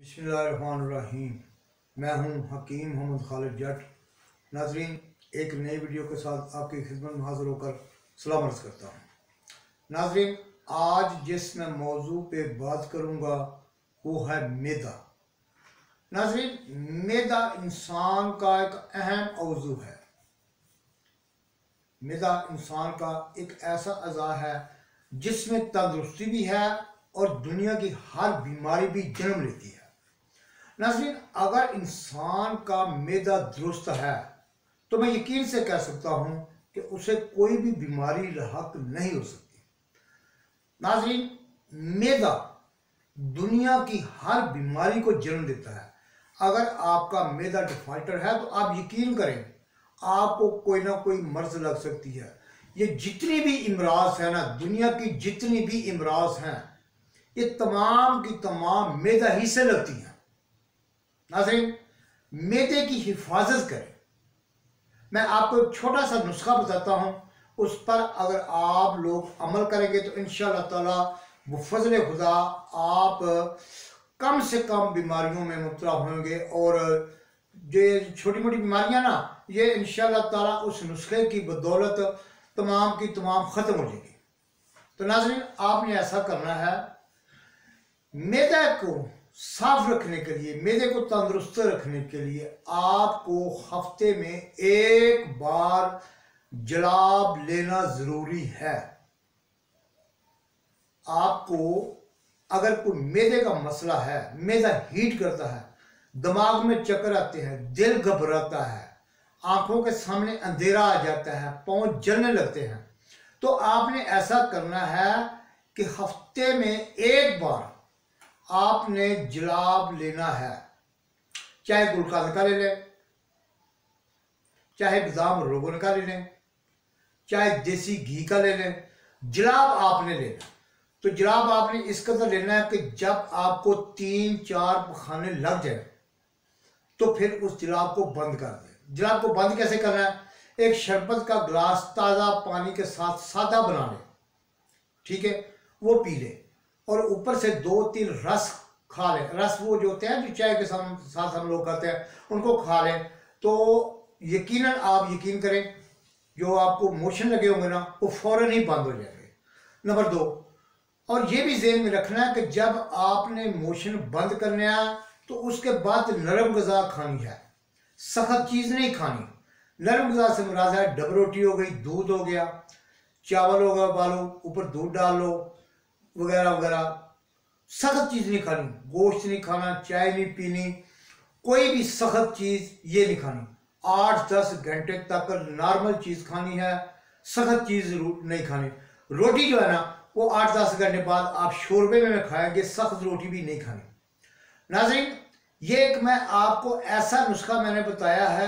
बिस्मिल्लाहिर्रहमानिर्रहीम। मैं हूं हकीम मोहम्मद खालिद जट। नाजरीन, एक नई वीडियो के साथ आपकी खिदमत में हाजिर होकर सलाम अर्ज़ करता हूं। नाजरीन, आज जिस मैं मौजू पे बात करूंगा वो है मैदा। नाजरीन, मैदा इंसान का एक अहम अज़ू है। मैदा इंसान का एक ऐसा अज़ा है जिसमें तंदुरुस्ती भी है और दुनिया की हर बीमारी भी जन्म लेती है। नाज़रीन, अगर इंसान का मैदा दुरुस्त है तो मैं यकीन से कह सकता हूँ कि उसे कोई भी बीमारी लाहक नहीं हो सकती। नाज़रीन, मैदा दुनिया की हर बीमारी को जन्म देता है। अगर आपका मैदा डिफॉल्टर है तो आप यकीन करें आपको कोई ना कोई मर्ज लग सकती है। ये जितनी भी इमराज है ना, दुनिया की जितनी भी इमराज हैं, ये तमाम की तमाम मैदा ही से लगती हैं। नाज़रीन, मैदे की हिफाजत करें। मैं आपको एक छोटा सा नुस्खा बताता हूँ, उस पर अगर आप लोग अमल करेंगे तो इंशाअल्लाह ताला बफज़ल खुदा आप कम से कम बीमारियों में मुब्तला होंगे और जो छोटी मोटी बीमारियां ना, ये इंशाअल्लाह ताला उस नुस्खे की बदौलत तमाम की तमाम ख़त्म हो जाएगी। तो नाज़रीन, आपने ऐसा करना है, मैदे को साफ रखने के लिए, मैदे को तंदुरुस्त रखने के लिए आपको हफ्ते में एक बार जलाब लेना ज़रूरी है। आपको अगर कोई मैदे का मसला है, मैदा हीट करता है, दिमाग में चक्कर आते हैं, दिल घबराता है, आंखों के सामने अंधेरा आ जाता है, पाँव जलने लगते हैं, तो आपने ऐसा करना है कि हफ्ते में एक बार आपने जलाब लेना है। चाहे गुलकंद का ले लें, चाहे बादाम रोगन का ले लें, चाहे देसी घी का ले लें, जलाब आपने लेना। तो जलाब आपने इस कदर लेना है कि जब आपको 3-4 पखाने लग जाए तो फिर उस जलाब को बंद कर दें। जलाब को बंद कैसे करना है? एक शरबत का गिलास ताज़ा पानी के साथ सादा बना लें, ठीक है, वो पी लें और ऊपर से 2-3 रस खा लें। रस वो जो होते हैं जो चाय के साथ हम लोग खाते हैं, उनको खा लें तो यकीनन आप यकीन करें जो आपको मोशन लगे होंगे ना, वो फौरन ही बंद हो जाएंगे। नंबर 2, और ये भी ज़हन में रखना है कि जब आपने मोशन बंद करना है तो उसके बाद नरम ग़िज़ा खानी है, सख्त चीज़ नहीं खानी। नरम ग़िज़ा से मुराद है डब रोटी हो गई, दूध हो गया, चावल होगा, उबालो, ऊपर दूध डाल लो, वगैरह वगैरह। सख्त चीज़ नहीं खानी, गोश्त नहीं खाना, चाय नहीं पीनी, कोई भी सख्त चीज़ ये नहीं खानी। 8-10 घंटे तक नॉर्मल चीज़ खानी है, सख्त चीज़ नहीं खानी। रोटी जो है ना, वो 8-10 घंटे बाद आप शोरबे में खाएंगे, सख्त रोटी भी नहीं खानी। नाज़रीन, ये एक मैं आपको ऐसा नुस्खा मैंने बताया है,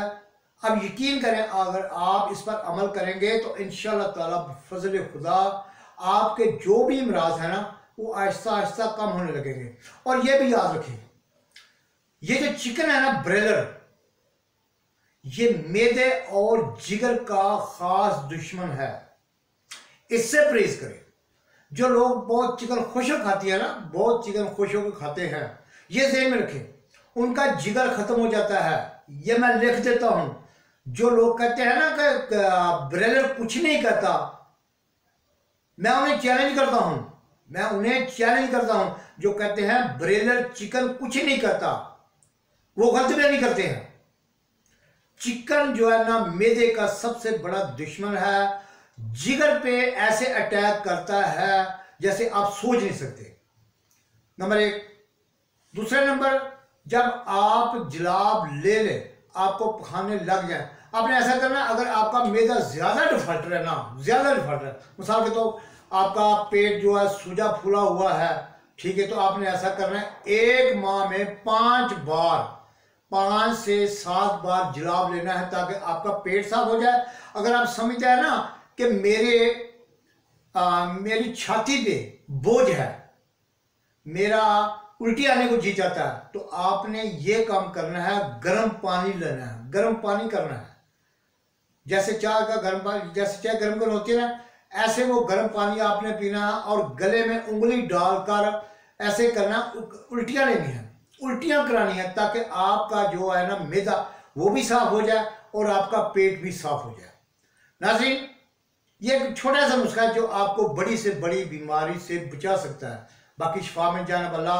अब यकीन करें अगर आप इस पर अमल करेंगे तो इंशाअल्लाह ताला फजल खुदा आपके जो भी इमराज है ना, वो आहिस्ता आहिस्ता कम होने लगेंगे। और ये भी याद रखें, ये जो चिकन है ना, ब्रेलर, ये मैदे और जिगर का खास दुश्मन है, इससे परहेज करें। जो लोग बहुत चिकन खुश होकर खाती है ना, बहुत चिकन खुश होकर खाते हैं, ये ज़हन में रखें, उनका जिगर खत्म हो जाता है। ये मैं लिख देता हूं। जो लोग कहते हैं ना कि ब्रेलर कुछ नहीं करता, मैं उन्हें चैलेंज करता हूं, जो कहते हैं ब्रेलर चिकन कुछ नहीं करता, वो गलत भी नहीं करते हैं। चिकन जो है ना, मैदे का सबसे बड़ा दुश्मन है, जिगर पे ऐसे अटैक करता है जैसे आप सोच नहीं सकते। नंबर 1। दूसरा नंबर, जब आप जलाब ले लें, आपको पखाने लग जाए, आपने ऐसा करना, अगर आपका मैदा ज्यादा डिफॉल्टर है ना, ज्यादा डिफॉल्टर, मिसाल के तो आपका पेट जो है सूजा फूला हुआ है, ठीक है, तो आपने ऐसा करना है, एक माह में 5 बार, 5 से 7 बार जलाब लेना है ताकि आपका पेट साफ हो जाए। अगर आप समझते हैं ना कि मेरी छाती पे बोझ है, मेरा उल्टी आने को जी जाता है, तो आपने ये काम करना है, गर्म पानी लेना है, गर्म पानी करना है। जैसे चाय का गर्म पानी, जैसे चाय गर्म होती है ना, ऐसे वो गर्म पानी आपने पीना है और गले में उंगली डालकर ऐसे करना, उल्टियाँ लेनी है। उल्टियां करानी है, ताकि आपका जो है ना मैदा वो भी साफ हो जाए और आपका पेट भी साफ हो जाए। नाज़रीन, ये एक छोटा सा नुस्खा है जो आपको बड़ी से बड़ी बीमारी से बचा सकता है। बाकी शिफा में जाने वाला,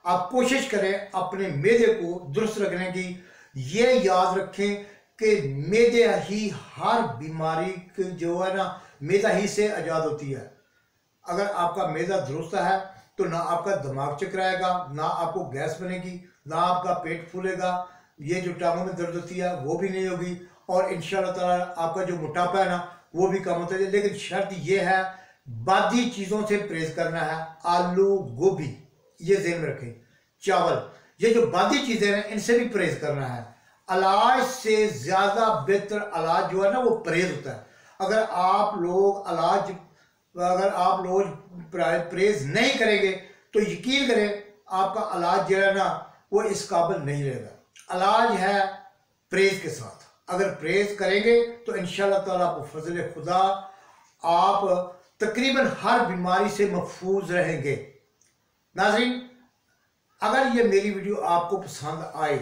आप कोशिश करें अपने मैदे को दुरुस्त रखने की। ये याद रखें कि मैदे ही हर बीमारी जो है ना मैदा ही से आज़ाद होती है। अगर आपका मैदा दुरुस्त है तो ना आपका दिमाग चकराएगा, ना आपको गैस बनेगी, ना आपका पेट फूलेगा, ये जो टांगों में दर्द होती है वो भी नहीं होगी, और इंशाल्लाह ताला आपका जो मोटापा है ना वो भी कम होता है। लेकिन शर्त ये है, बादी चीज़ों से परहेज करना है। आलू, गोभी, ये ध्यान में रखें, चावल, ये जो बादी चीज़ें हैं इनसे भी परहेज करना है। इलाज से ज़्यादा बेहतर इलाज जो है ना वो परहेज होता है। अगर आप लोग परहेज नहीं करेंगे तो यकीन करें आपका इलाज जो है ना वो इस काबिल नहीं रहेगा। इलाज है परहेज के साथ। अगर परहेज करेंगे तो इंशाल्लाह ताला फजल खुदा आप तकरीबन हर बीमारी से महफूज रहेंगे। नाज़रीन, अगर ये मेरी वीडियो आपको पसंद आए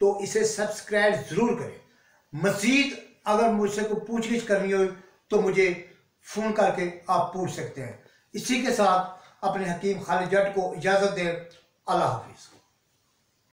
तो इसे सब्सक्राइब ज़रूर करें। मज़ीद अगर मुझसे कोई पूछगिछ करनी हो तो मुझे फ़ोन करके आप पूछ सकते हैं। इसी के साथ अपने हकीम खालिद जट को इजाज़त दें। अल्लाह हाफिज़।